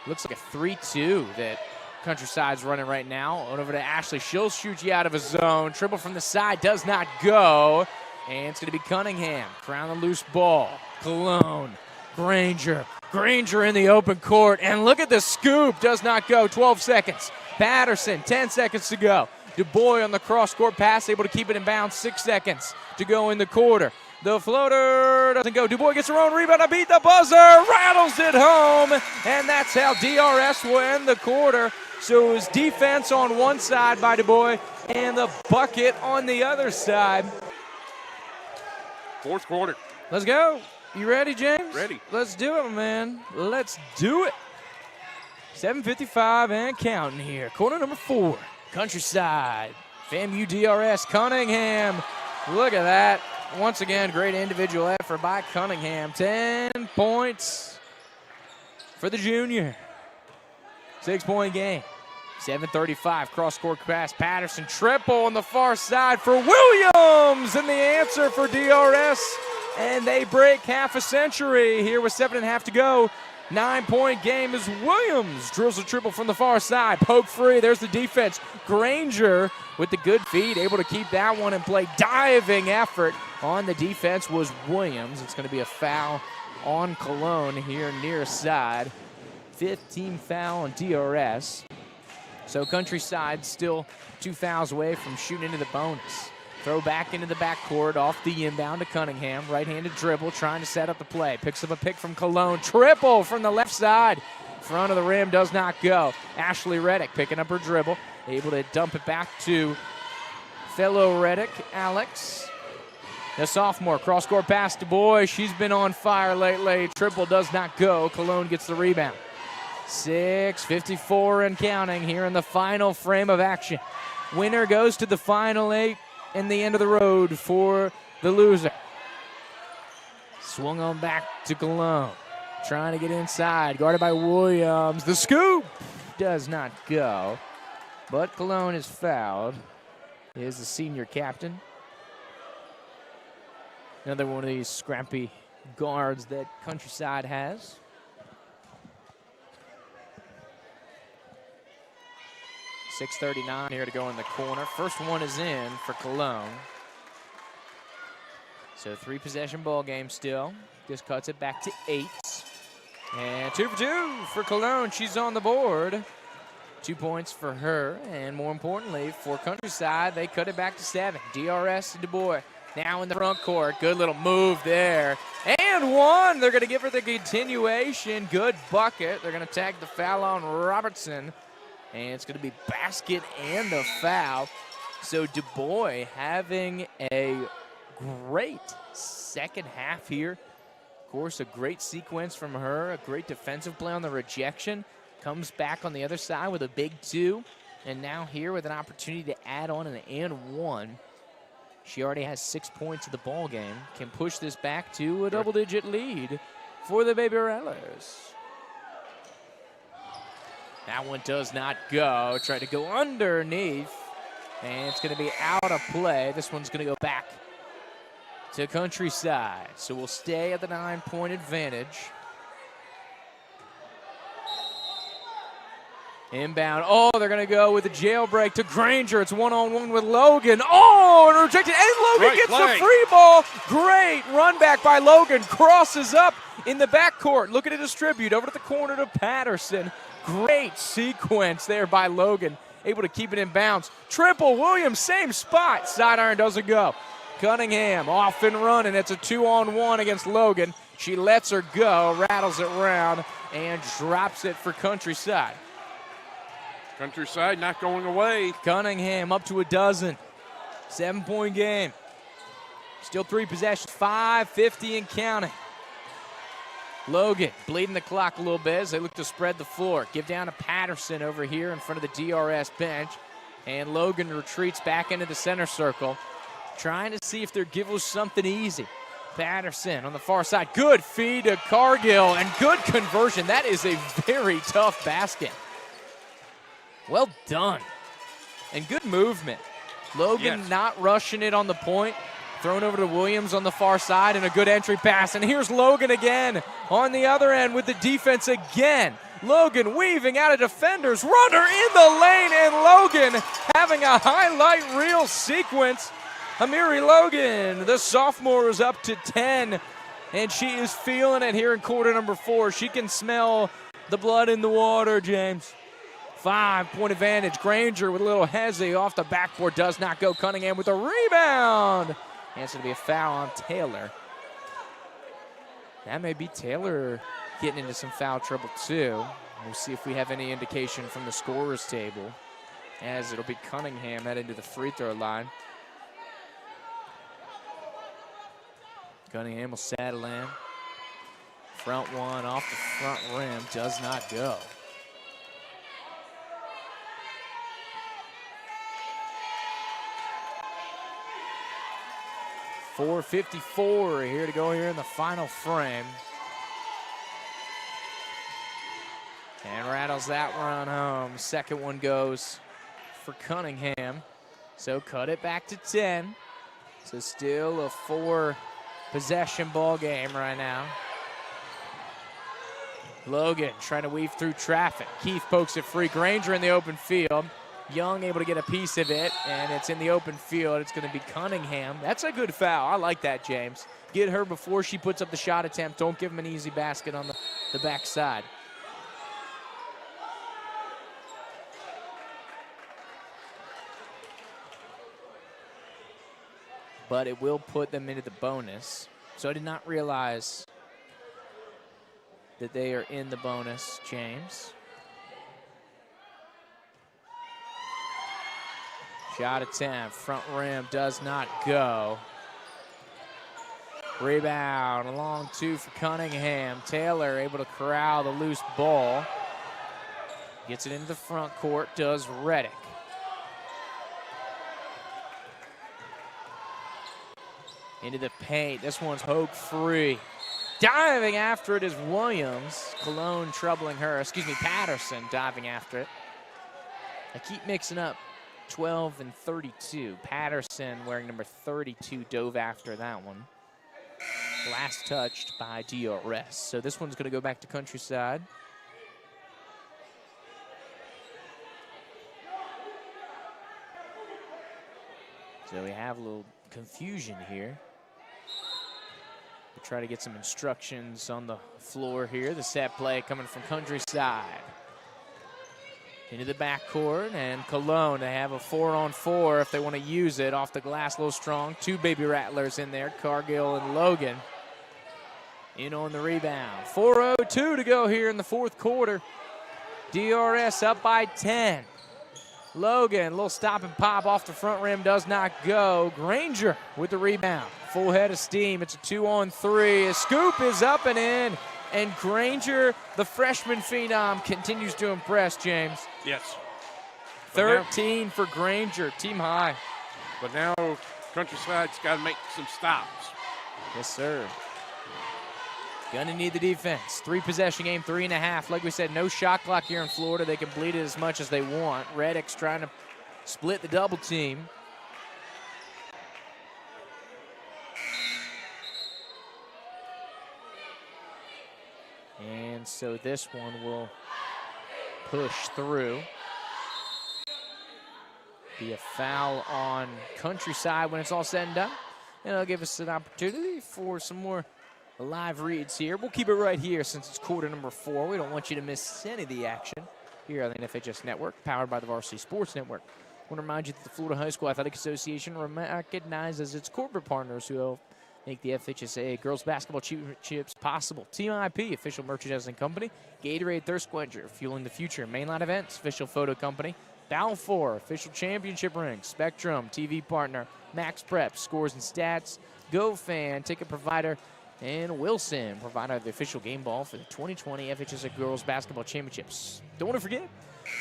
looks like a 3-2 that Countryside's running right now. Over to Ashley. She'll shoot you out of a zone. Triple from the side. Does not go. And it's going to be Cunningham. Crown the loose ball. Cologne. Granger. Granger in the open court, and look at the scoop. Does not go. 12 seconds. Patterson, 10 seconds to go. DuBois on the cross-court pass, able to keep it in bounds. 6 seconds to go in the quarter. The floater doesn't go. DuBois gets her own rebound to beat the buzzer. Rattles it home, and that's how DRS will end the quarter. So it was defense on one side by DuBois and the bucket on the other side. Fourth quarter. Let's go. You ready, James? Ready. Let's do it, man. Let's do it. 7:55 and counting here. Quarter number 4. Countryside. FAMU DRS. Cunningham. Look at that. Once again, great individual effort by Cunningham. 10 points for the junior. 6-point game. 7:35. Cross-court pass. Patterson triple on the far side for Williams. And the answer for DRS. And they break half a century here with 7.5 to go. 9-point game as Williams drills a triple from the far side. Poke free. There's the defense. Granger with the good feed, able to keep that one in play. Diving effort on the defense was Williams. It's going to be a foul on Cologne here near side. 15 foul on DRS. So Countryside still 2 fouls away from shooting into the bonus. Throw back into the backcourt off the inbound to Cunningham. Right-handed dribble, trying to set up the play. Picks up a pick from Cologne. Triple from the left side. Front of the rim does not go. Ashley Reddick picking up her dribble. Able to dump it back to fellow Reddick, Alex. The sophomore, cross-court pass to DuBois. She's been on fire lately. Triple does not go. Cologne gets the rebound. 6:54 and counting here in the final frame of action. Winner goes to the Final 8. In the end of the road for the loser. Swung on back to Cologne. Trying to get inside. Guarded by Williams. The scoop does not go. But Cologne is fouled. Is the senior captain. Another one of these scrappy guards that Countryside has. .639 here to go in the corner. First one is in for Cologne. So 3-possession ball game still. Just cuts it back to 8. And 2 for 2 for Cologne. She's on the board. 2 points for her. And more importantly, for Countryside, they cut it back to 7. DRS and DuBois now in the front court. Good little move there. And 1. They're going to give her the continuation. Good bucket. They're going to tag the foul on Robertson. And it's going to be basket and the foul. So DuBois having a great second half here. Of course, a great sequence from her. A great defensive play on the rejection. Comes back on the other side with a big 2. And now here with an opportunity to add on an and 1. She already has 6 points of the ball game. Can push this back to a double-digit lead for the Baby-Rellers. That one does not go. Tried to go underneath. And it's going to be out of play. This one's going to go back to Countryside. So we'll stay at the 9-point advantage. Inbound. Oh, they're going to go with a jailbreak to Granger. It's one-on-one with Logan. Oh, and rejected. And Logan gets the free ball. Great run back by Logan. Crosses up in the backcourt. Looking to distribute over to the corner to Patterson. Great sequence there by Logan. Able to keep it in bounds. Triple Williams, same spot. Side iron doesn't go. Cunningham off and running. It's a 2-on-1 against Logan. She lets her go, rattles it round, and drops it for Countryside. Countryside not going away. Cunningham up to a dozen. 7-point game. Still 3 possessions, 5:50 and counting. Logan bleeding the clock a little bit as they look to spread the floor. Give down to Patterson over here in front of the DRS bench. And Logan retreats back into the center circle, trying to see if they'll give us something easy. Patterson on the far side. Good feed to Cargill and good conversion. That is a very tough basket. Well done. And good movement. Logan not rushing it on the point. Thrown over to Williams on the far side and a good entry pass. And here's Logan again on the other end with the defense again. Logan weaving out of defenders. Runner in the lane, and Logan having a highlight reel sequence. Amiri Logan, the sophomore, is up to 10, and she is feeling it here in quarter number 4. She can smell the blood in the water, James. 5-point advantage. Granger with a little hezzy off the backboard. Does not go. Cunningham with a rebound. And it's going to be a foul on Taylor. That may be Taylor getting into some foul trouble too. We'll see if we have any indication from the scorer's table, as it'll be Cunningham heading to the free throw line. Cunningham will saddle in. Front one off the front rim. Does not go. .454 here to go here in the final frame. And rattles that one home. Second one goes for Cunningham. So cut it back to 10. So still a 4-possession ball game right now. Logan trying to weave through traffic. Keith pokes it free. Granger in the open field. Young able to get a piece of it, and it's in the open field. It's going to be Cunningham. That's a good foul. I like that, James. Get her before she puts up the shot attempt. Don't give him an easy basket on the backside. But it will put them into the bonus. So I did not realize that they are in the bonus, James. Shot attempt, front rim does not go. Rebound, a long 2 for Cunningham. Taylor able to corral the loose ball. Gets it into the front court, does Reddick. Into the paint, this one's Hogue free. Diving after it is Williams. Cologne troubling her, Patterson diving after it. I keep mixing up 12 and 32. Patterson, wearing number 32, dove after that one. Last touched by DRS. So this one's going to go back to Countryside. So we have a little confusion here. We'll try to get some instructions on the floor here. The set play coming from Countryside. Into the backcourt, and Cologne, they have a 4-on-4 if they want to use it. Off the glass, a little strong. 2 baby rattlers in there, Cargill and Logan. In on the rebound. 4:02 to go here in the fourth quarter. DRS up by 10. Logan, a little stop and pop off the front rim, does not go. Granger with the rebound. Full head of steam. It's a 2-on-3. A scoop is up and in. And Granger, the freshman phenom, continues to impress, James. Yes. 13 for Granger, team high. But now Countryside's got to make some stops. Yes, sir. Gonna need the defense. 3-possession game, 3.5. Like we said, no shot clock here in Florida. They can bleed it as much as they want. Reddick's trying to split the double team. And so this one will push through. Be a foul on Countryside when it's all said and done. And it'll give us an opportunity for some more live reads here. We'll keep it right here since it's quarter number 4. We don't want you to miss any of the action here on the NFHS Network, powered by the Varsity Sports Network. I want to remind you that the Florida High School Athletic Association recognizes its corporate partners who help Make the FHSA Girls Basketball Championships possible. Team IP, official merchandising company. Gatorade Thirst Quencher, fueling the future. Mainline Events, official photo company. Balfour, official championship ring. Spectrum, TV partner. Max Prep, scores and stats. GoFan, ticket provider. And Wilson, provider of the official game ball for the 2020 FHSA Girls Basketball Championships. Don't want to forget,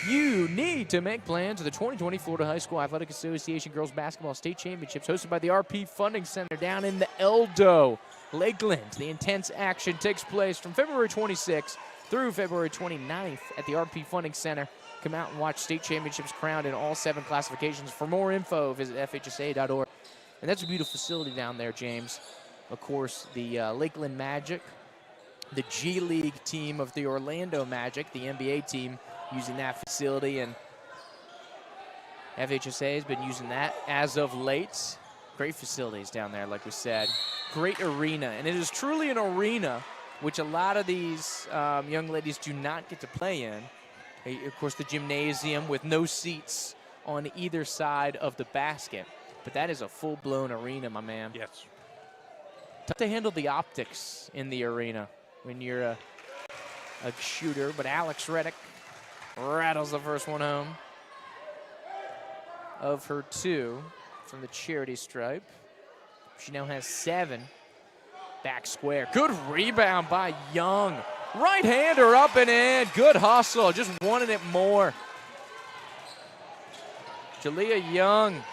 you need to make plans to the 2020 Florida High School Athletic Association Girls Basketball State Championships hosted by the RP Funding Center down in the Eldo, Lakeland. The intense action takes place from February 26th through February 29th at the RP Funding Center. Come out and watch state championships crowned in all 7 classifications. For more info, visit FHSA.org. And that's a beautiful facility down there, James. Of course, the Lakeland Magic, the G League team of the Orlando Magic, the NBA team, using that facility, and FHSA has been using that as of late. Great facilities down there, like we said. Great arena, and it is truly an arena, which a lot of these young ladies do not get to play in. Of course, the gymnasium with no seats on either side of the basket, but that is a full-blown arena, my man. Yes. Tough to handle the optics in the arena when you're a shooter, but Alex Reddick rattles the first one home of her 2 from the charity stripe. She now has 7. Back square. Good rebound by Young. Right-hander up and in. Good hustle. Just wanted it more. Jalea Young,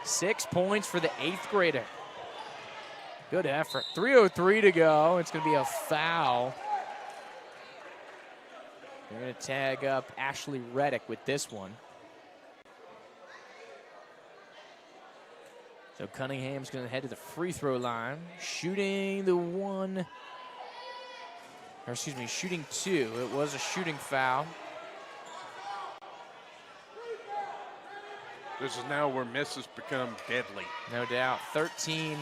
6 points for the 8th grader. Good effort. 3:03 to go. It's going to be a foul. They're going to tag up Ashley Reddick with this one. So Cunningham's going to head to the free throw line. Shooting the 1, or excuse me, shooting 2. It was a shooting foul. This is now where misses become deadly. No doubt. 13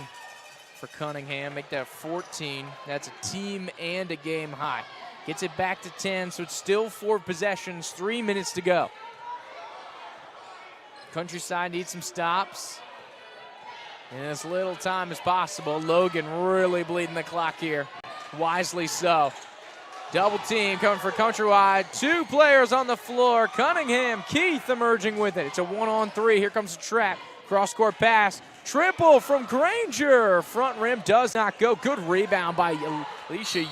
for Cunningham. Make that 14. That's a team and a game high. Gets it back to 10, so it's still 4 possessions, 3 minutes to go. Countryside needs some stops. And as little time as possible. Logan really bleeding the clock here. Wisely so. Double team coming for Countrywide. 2 players on the floor. Cunningham, Keith emerging with it. It's a 1-on-3. Here comes the trap. Cross-court pass. Triple from Granger. Front rim does not go. Good rebound by Jalea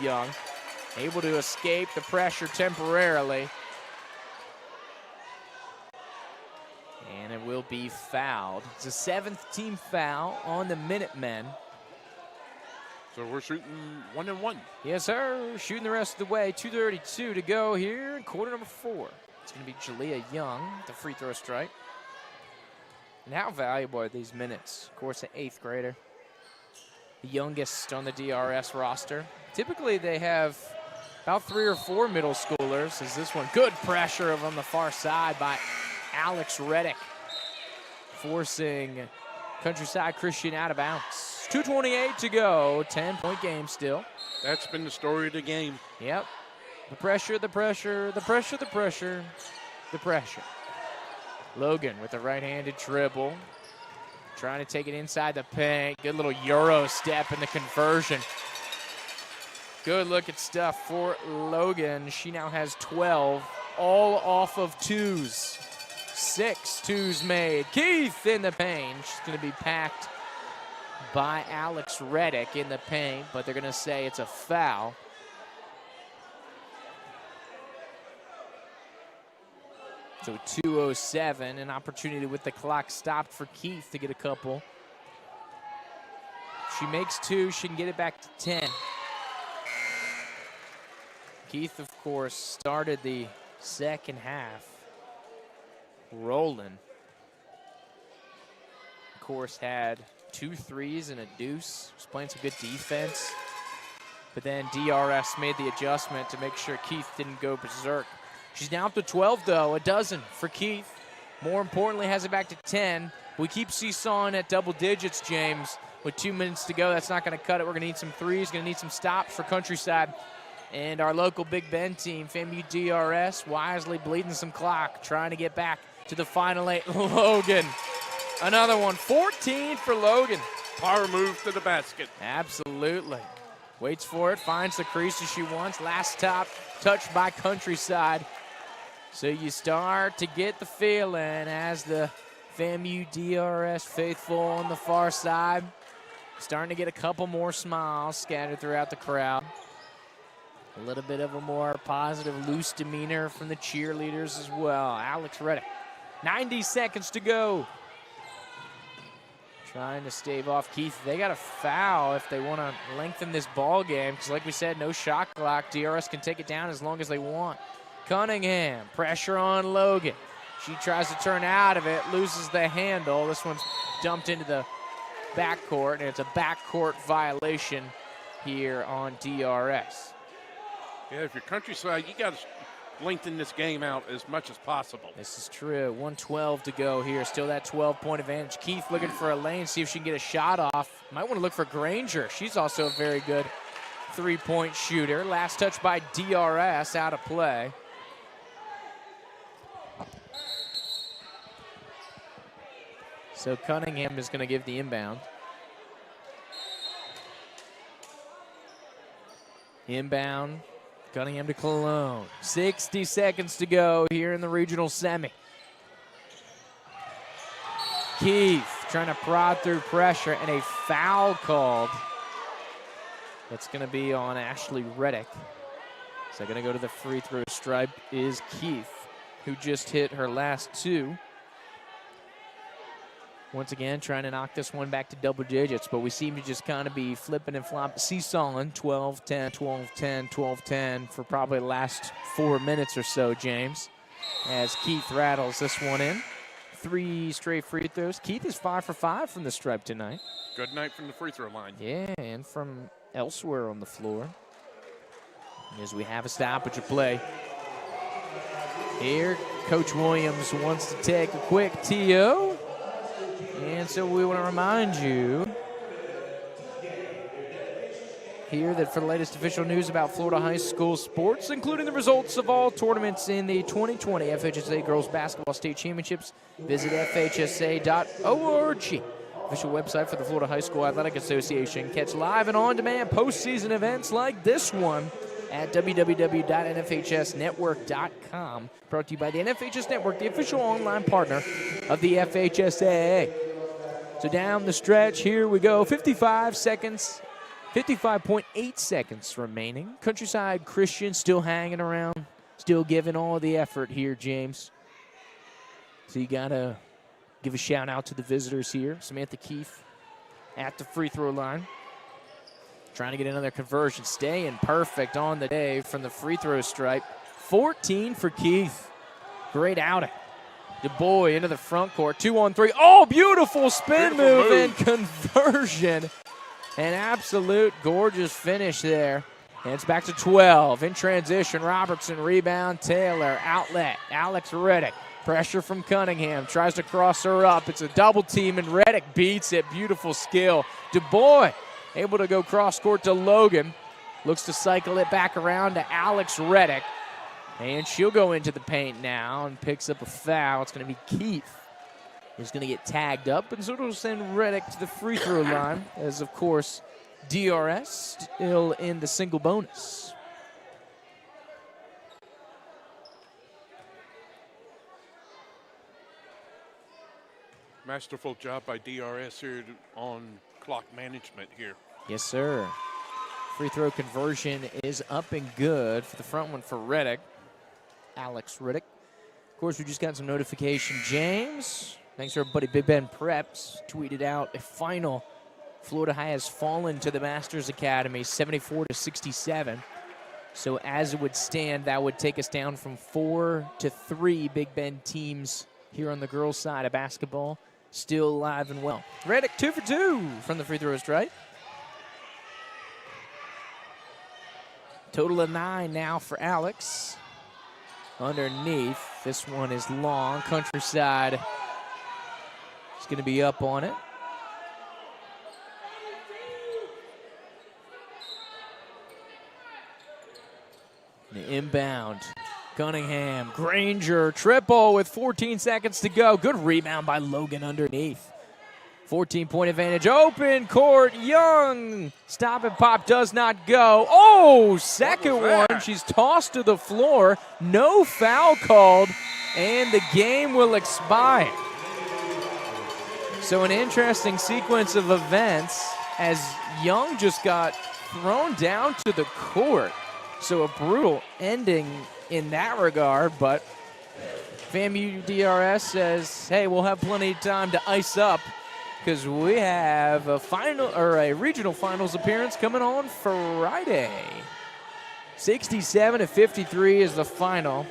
Young. Able to escape the pressure temporarily. And it will be fouled. It's a 7th team foul on the Minutemen. So we're shooting 1-1. Yes, sir. Shooting the rest of the way. 2:32 to go here in quarter number 4. It's going to be Jalea Young, the free throw strike. And how valuable are these minutes? Of course, an 8th grader. The youngest on the DRS roster. Typically, they have about 3 or 4 middle schoolers. Is this one good pressure on the far side by Alex Reddick, forcing Countryside Christian out of bounds. 2:28 to go, 10-point game still. That's been the story of the game. Yep. The pressure, the pressure, the pressure, the pressure, the pressure. Logan with the right-handed dribble. Trying to take it inside the paint. Good little Euro step in the conversion. Good looking stuff for Logan. She now has 12, all off of 2s. 6 2s made. Keith in the paint. She's going to be packed by Alex Reddick in the paint, but they're going to say it's a foul. So 2:07, an opportunity with the clock stopped for Keith to get a couple. She makes 2, she can get it back to 10. Keith, of course, started the second half rolling. Of course, had 2 threes and a deuce. Was playing some good defense. But then DRS made the adjustment to make sure Keith didn't go berserk. She's now up to 12, though, a dozen for Keith. More importantly, has it back to 10. We keep seesawing at double digits, James. With 2 minutes to go, that's not going to cut it. We're going to need some threes, going to need some stops for Countryside. And our local Big Bend team, FAMU DRS, wisely bleeding some clock, trying to get back to the final 8. Logan, another one, 14 for Logan. Power move to the basket. Absolutely. Waits for it, finds the crease as she wants. Last top touched by Countryside. So you start to get the feeling as the FAMU DRS faithful on the far side. Starting to get a couple more smiles scattered throughout the crowd. A little bit of a more positive, loose demeanor from the cheerleaders as well. Alex Reddick, 90 seconds to go. Trying to stave off Keith. They got a foul if they want to lengthen this ball game, because like we said, no shot clock. DRS can take it down as long as they want. Cunningham, pressure on Logan. She tries to turn out of it, loses the handle. This one's dumped into the backcourt, and it's a backcourt violation here on DRS. Yeah, if you're Countryside, you got to lengthen this game out as much as possible. This is true. 1:12 to go here. Still that 12-point advantage. Keith looking for a lane, see if she can get a shot off. Might want to look for Granger. She's also a very good three-point shooter. Last touch by DRS, out of play. So Cunningham is going to give the inbound. Inbound. Cunningham to Cologne. 60 seconds to go here in the regional semi. Keith trying to prod through pressure, and a foul called. That's going to be on Ashley Reddick. So going to go to the free throw stripe is Keith, who just hit her last two. Once again, trying to knock this one back to double digits, but we seem to just kind of be flipping and flopping, seesawing 12-10, 12-10, 12-10 for probably the last 4 minutes or so, James, as Keith rattles this one in. 3 straight free throws. Keith is 5 for 5 from the stripe tonight. Good night from the free throw line. Yeah, and from elsewhere on the floor. As we have a stoppage of play. Here, Coach Williams wants to take a quick TO. And so we want to remind you here that for the latest official news about Florida high school sports, including the results of all tournaments in the 2020 FHSA Girls Basketball State Championships, visit FHSA.org. Official website for the Florida High School Athletic Association. Catch live and on-demand postseason events like this one at www.nfhsnetwork.com. Brought to you by the NFHS Network, the official online partner of the FHSAA. So down the stretch, here we go. 55 seconds, 55.8 seconds remaining. Countryside Christian still hanging around, still giving all the effort here, James. So you got to give a shout out to the visitors here. Samantha Keith at the free throw line. Trying to get another conversion, staying perfect on the day from the free throw stripe. 14 for Keith. Great outing. DuBois into the front court, 2-on-3. Oh, beautiful spin move and conversion. An absolute gorgeous finish there. And it's back to 12. In transition, Robertson, rebound, Taylor, outlet, Alex Reddick. Pressure from Cunningham, tries to cross her up. It's a double team, and Reddick beats it. Beautiful skill. DuBois able to go cross court to Logan. Looks to cycle it back around to Alex Reddick. And she'll go into the paint now and picks up a foul. It's going to be Keith who's going to get tagged up. And so it'll send Reddick to the free throw line as, of course, DRS still in the single bonus. Masterful job by DRS here on clock management here. Yes, sir. Free throw conversion is up and good for the front one for Reddick. Alex Reddick. Of course, we just got some notification. James, thanks to our buddy Big Ben Preps, tweeted out a final. Florida High has fallen to the Masters Academy, 74-67. So as it would stand, that would take us down from 4 to 3 Big Ben teams here on the girls' side of basketball. Still alive and well. Reddick 2 for 2 from the free throw stripe. Total of 9 now for Alex. Underneath, this one is long. Countryside is going to be up on it. The inbound. Cunningham, Granger, triple with 14 seconds to go. Good rebound by Logan underneath. 14-point advantage. Open court. Young. Stop and pop does not go. Oh, second one. She's tossed to the floor. No foul called. And the game will expire. So an interesting sequence of events as Young just got thrown down to the court. So a brutal ending in that regard, but FAMU DRS says, hey, we'll have plenty of time to ice up because we have a final or a regional finals appearance coming on Friday. 67-53 is the final.